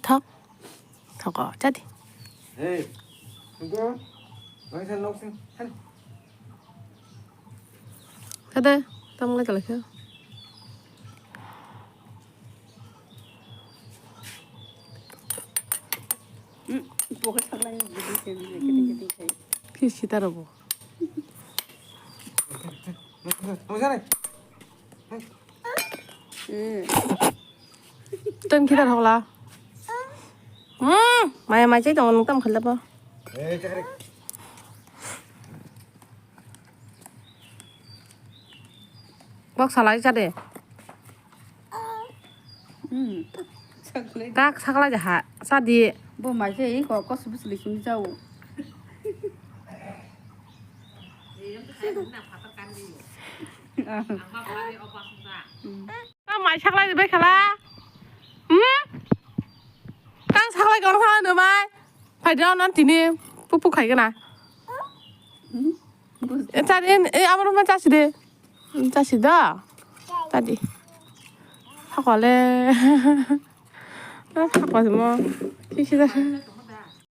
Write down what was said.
턱 저거 짜디 에이, 누구? 너희 산 녹슨 한. 그래 tâm cái là kia bố cái thằng này cái thấy 피 기다려보 너희 산에. 뜸 기다려라 mày chạy đồng tâm khẩn lập không 에이, 그래. bác xả lại ra đi các sắc lại hả sao đi bố mày thế có sự xử lý xuống dâu mày sắc lại biết khả la các sắc lại còn sao nữa mày phải đâu nó thì nè bút bút khải cái này 자, 아무로만 짜시대. 짜시다. 짜디. 하고 할래. 하고 하지 뭐. 키시다.